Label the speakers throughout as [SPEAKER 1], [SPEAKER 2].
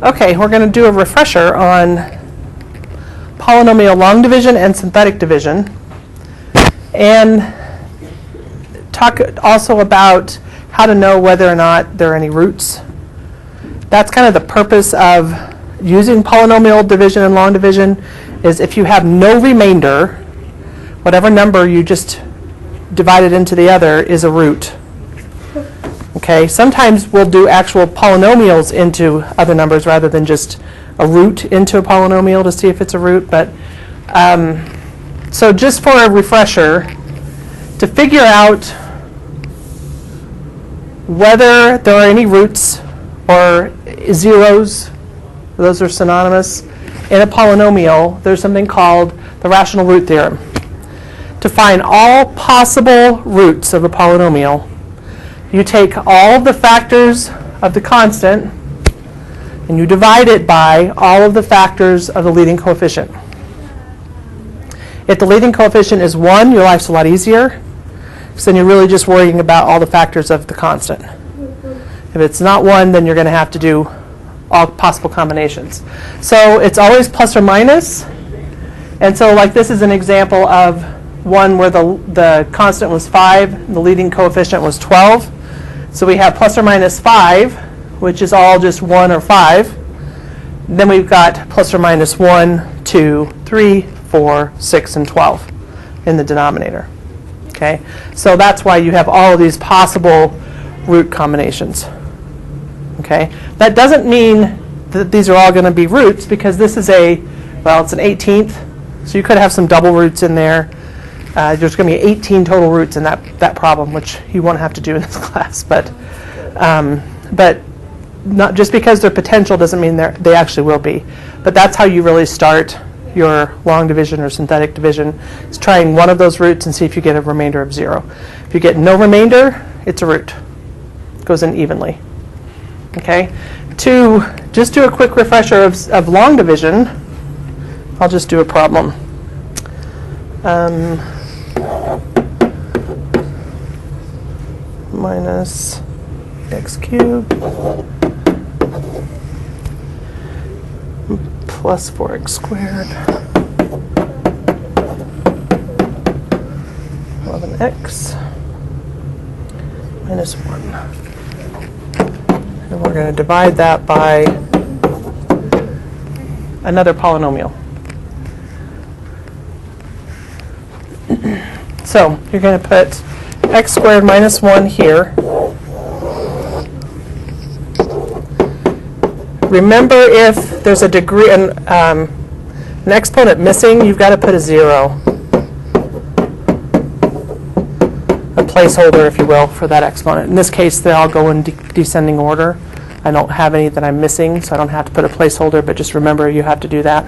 [SPEAKER 1] Okay, we're going to do a refresher on polynomial long division and synthetic division, and talk also about how to know whether or not there are any roots. That's kind of the purpose of using polynomial division and long division, is if you have no remainder, whatever number you just divided into the other is a root. Okay, sometimes we'll do actual polynomials into other numbers rather than just a root into a polynomial to see if it's a root. But so just for a refresher, to figure out whether there are any roots or zeros, those are synonymous, in a polynomial, there's something called the rational root theorem. To find all possible roots of a polynomial, you take all of the factors of the constant and you divide it by all of the factors of the leading coefficient. If the leading coefficient is 1, your life's a lot easier, because then you're really just worrying about all the factors of the constant. If it's not 1, then you're going to have to do all possible combinations. So it's always plus or minus. And so like this is an example of one where the constant was 5, and the leading coefficient was 12. So we have plus or minus 5, which is all just 1 or 5. Then we've got plus or minus 1, 2, 3, 4, 6, and 12 in the denominator. Okay, so that's why you have all of these possible root combinations. Okay, that doesn't mean that these are all going to be roots, because this is it's an 18th, so you could have some double roots in there. There's going to be 18 total roots in that problem, which you won't have to do in this class. But not just because they're potential doesn't mean they actually will be. But that's how you really start your long division or synthetic division, is trying one of those roots and see if you get a remainder of 0. If you get no remainder, it's a root. It goes in evenly. Okay. To just do a quick refresher of long division, I'll just do a problem. Minus x cubed plus 4x squared 11x minus 1. And we're going to divide that by another polynomial. So you're going to put x squared minus 1 here. Remember, if there's a degree, an exponent missing, you've got to put a 0. A placeholder, if you will, for that exponent. In this case, they all go in descending order. I don't have any that I'm missing, so I don't have to put a placeholder, but just remember you have to do that.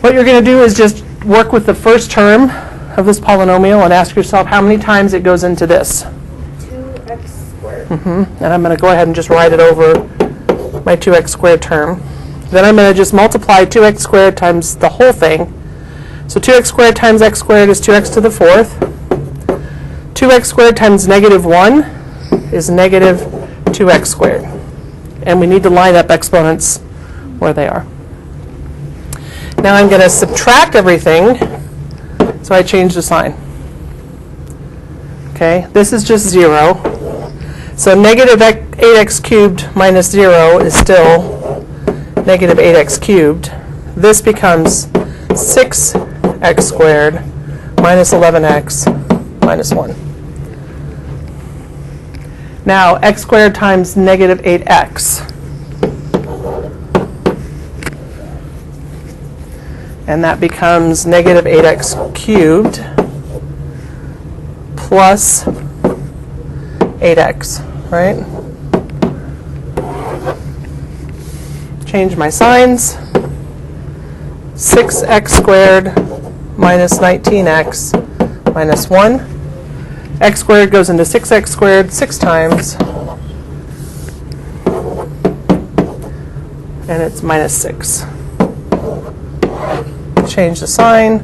[SPEAKER 1] What you're going to do is just work with the first term of this polynomial and ask yourself how many times it goes into this.
[SPEAKER 2] 2x squared.
[SPEAKER 1] And I'm going to go ahead and just write it over my 2x squared term. Then I'm going to just multiply 2x squared times the whole thing. So 2x squared times x squared is 2x to the 4th. 2x squared times negative 1 is negative 2x squared. And we need to line up exponents where they are. Now I'm going to subtract everything. So I change the sign. Okay, this is just 0. So negative 8x cubed minus 0 is still negative 8x cubed. This becomes 6x squared minus 11x minus 1. Now x squared times negative 8x. And that becomes negative 8x cubed plus 8x, right? Change my signs. 6x squared minus 19x minus 1. X squared goes into 6x squared 6 times. And it's minus 6. Change the sign.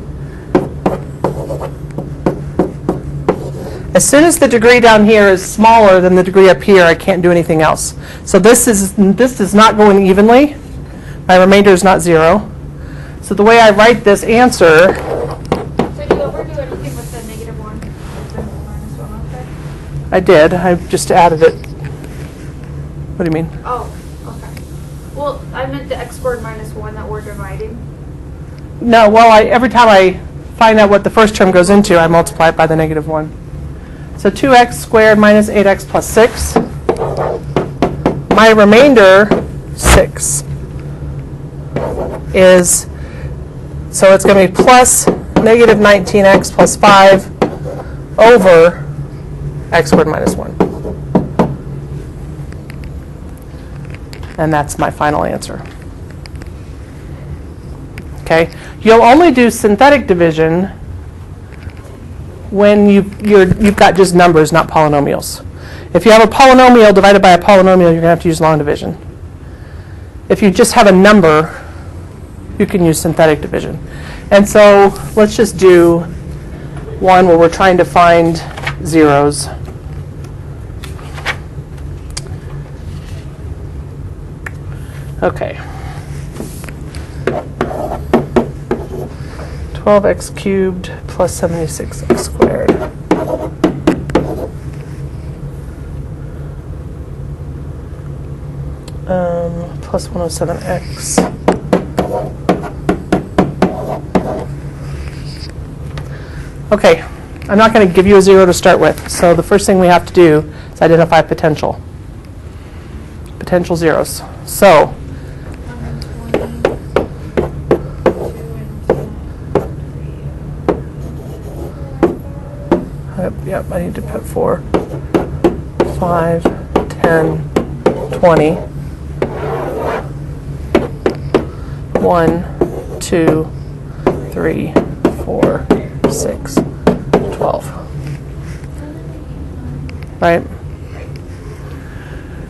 [SPEAKER 1] As soon as the degree down here is smaller than the degree up here, I can't do anything else. So this is not going evenly. My remainder is not 0. So the way I write this answer,
[SPEAKER 2] So do you ever do anything with the -1? With the -1 up there?
[SPEAKER 1] I did. I just added it. What do you mean?
[SPEAKER 2] Oh, okay. Well, I meant the x squared minus 1 that we're dividing.
[SPEAKER 1] No, well, every time I find out what the first term goes into, I multiply it by the -1. So 2x squared minus 8x plus 6. My remainder, 6, is, so it's going to be plus -19x plus 5 over x squared minus 1. And that's my final answer. Okay? You'll only do synthetic division when you've got just numbers, not polynomials. If you have a polynomial divided by a polynomial, you're going to have to use long division. If you just have a number, you can use synthetic division. And so let's just do one where we're trying to find zeros. Okay. 12x cubed plus 76x squared. Plus 107x. Okay, I'm not going to give you a 0 to start with. So the first thing we have to do is identify potential zeros. So yep, I need to put 4, 5, 10, 20. 1, 2, 3, 4, 6, 12. Right?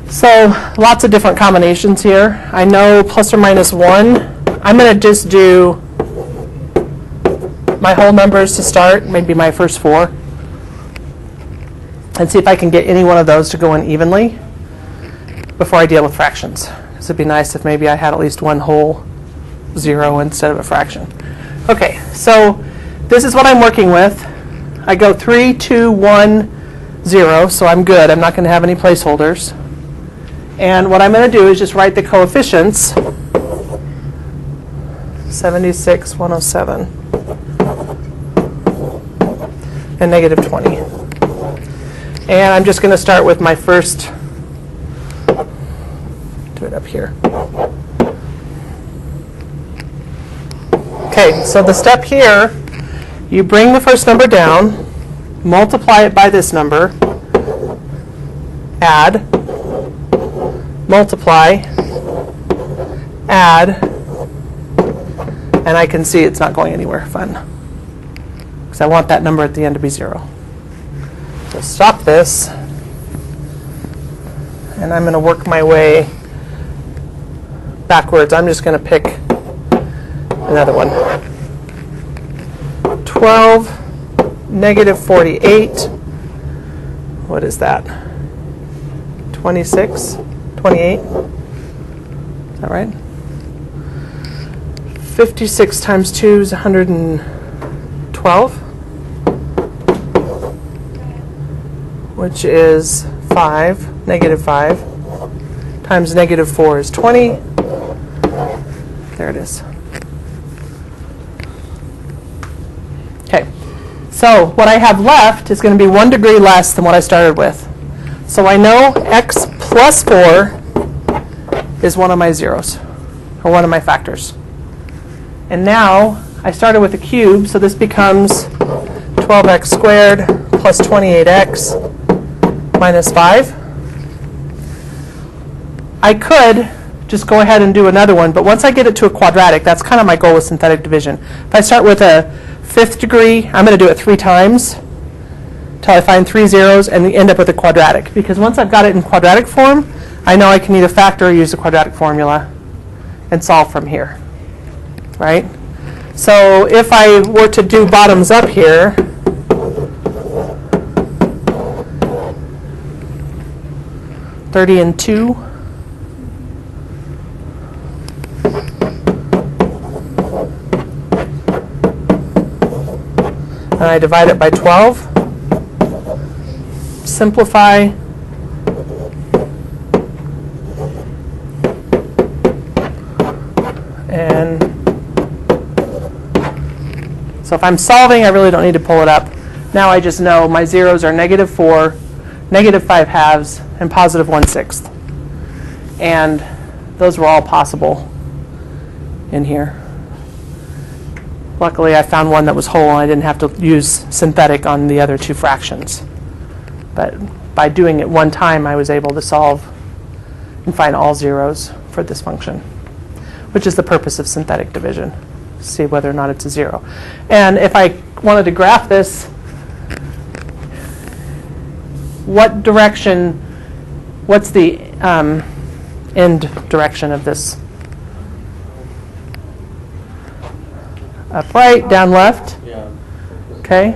[SPEAKER 1] So lots of different combinations here. I know plus or minus 1. I'm going to just do my whole numbers to start, maybe my first 4. And see if I can get any one of those to go in evenly before I deal with fractions. Because it'd be nice if maybe I had at least one whole 0 instead of a fraction. Okay, so this is what I'm working with. I go 3, 2, 1, 0, so I'm good. I'm not going to have any placeholders. And what I'm going to do is just write the coefficients. 76, 107, and -20. And I'm just going to start with my first, do it up here. Okay, so the step here, you bring the first number down, multiply it by this number, add, multiply, add, and I can see it's not going anywhere. Fun. Because I want that number at the end to be 0. So stop this, and I'm going to work my way backwards. I'm just going to pick another one. 12, -48. What is that? 26, 28. Is that right? 56 times 2 is 112, which is 5, -5, times -4 is 20. There it is. Okay, so what I have left is going to be 1 degree less than what I started with. So I know x plus 4 is one of my zeros, or one of my factors. And now I started with a cube, so this becomes 12x squared plus 28x minus 5. I could just go ahead and do another one, but once I get it to a quadratic, that's kind of my goal with synthetic division. If I start with a 5th degree, I'm going to do it 3 times until I find 3 zeros and end up with a quadratic. Because once I've got it in quadratic form, I know I can either factor or use the quadratic formula and solve from here. Right? So if I were to do bottoms up here, 30 and 2. And I divide it by 12. Simplify. And so if I'm solving, I really don't need to pull it up. Now I just know my zeros are -4, -5/2, and +1/6. And those were all possible in here. Luckily, I found one that was whole, and I didn't have to use synthetic on the other two fractions. But by doing it one time, I was able to solve and find all zeros for this function, which is the purpose of synthetic division, see whether or not it's a zero. And if I wanted to graph this, what direction, what's the end direction of this? Up right, down left.
[SPEAKER 3] Yeah.
[SPEAKER 1] Okay.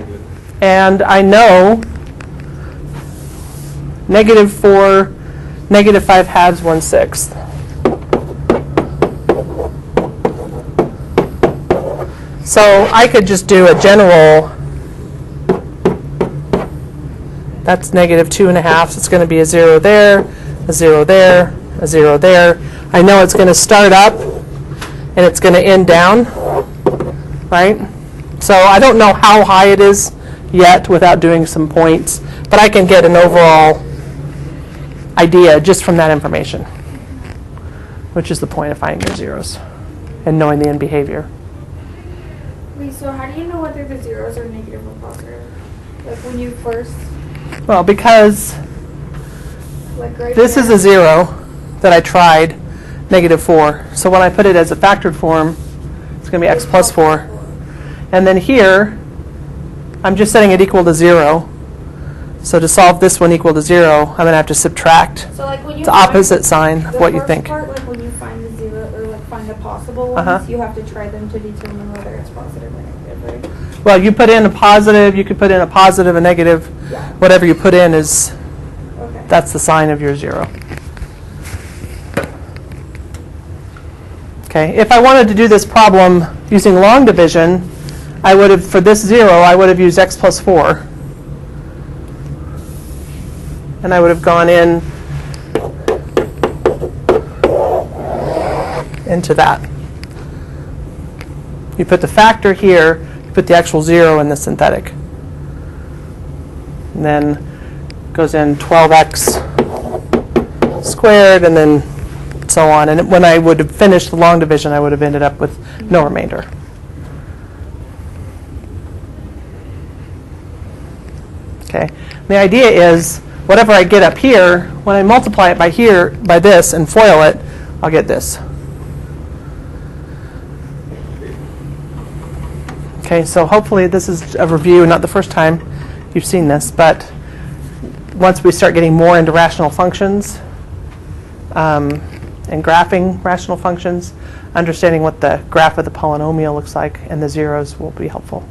[SPEAKER 1] And I know -4, -5/2, 1/6. So I could just do a general, that's -2.5, so it's going to be a 0 there, a 0 there, a 0 there. I know it's going to start up and it's going to end down, right? So I don't know how high it is yet without doing some points, but I can get an overall idea just from that information, which is the point of finding your zeros and knowing the end behavior.
[SPEAKER 2] Wait, so how do you know whether the zeros are negative or positive? Like when you first,
[SPEAKER 1] Well, because
[SPEAKER 2] like right
[SPEAKER 1] this is
[SPEAKER 2] here?
[SPEAKER 1] a 0 that I tried, -4. So when I put it as a factored form, it's going to be x plus 4. And then here, I'm just setting it equal to 0. So to solve this one equal to 0, I'm going to have to subtract
[SPEAKER 2] So like when you
[SPEAKER 1] the
[SPEAKER 2] find
[SPEAKER 1] opposite sign of
[SPEAKER 2] the
[SPEAKER 1] what you
[SPEAKER 2] first
[SPEAKER 1] think.
[SPEAKER 2] part, like when you find the zero or like find the possible ones,
[SPEAKER 1] Uh-huh.
[SPEAKER 2] you have to try them to determine whether it's positive or negative, right?
[SPEAKER 1] Well, you put in a positive, you could put in a positive, a negative.
[SPEAKER 2] Yeah.
[SPEAKER 1] Whatever you put in is,
[SPEAKER 2] Okay.
[SPEAKER 1] that's the sign of your 0. Okay, if I wanted to do this problem using long division, I would have, for this 0, I would have used x plus 4. And I would have gone in into that. You put the factor here, you put the actual 0 in the synthetic. And then goes in 12x squared, and then so on. And when I would have finished the long division, I would have ended up with no remainder. Okay. The idea is whatever I get up here, when I multiply it by here, by this, and FOIL it, I'll get this. Okay, so hopefully this is a review, not the first time you've seen this, but once we start getting more into rational functions and graphing rational functions, understanding what the graph of the polynomial looks like and the zeros will be helpful.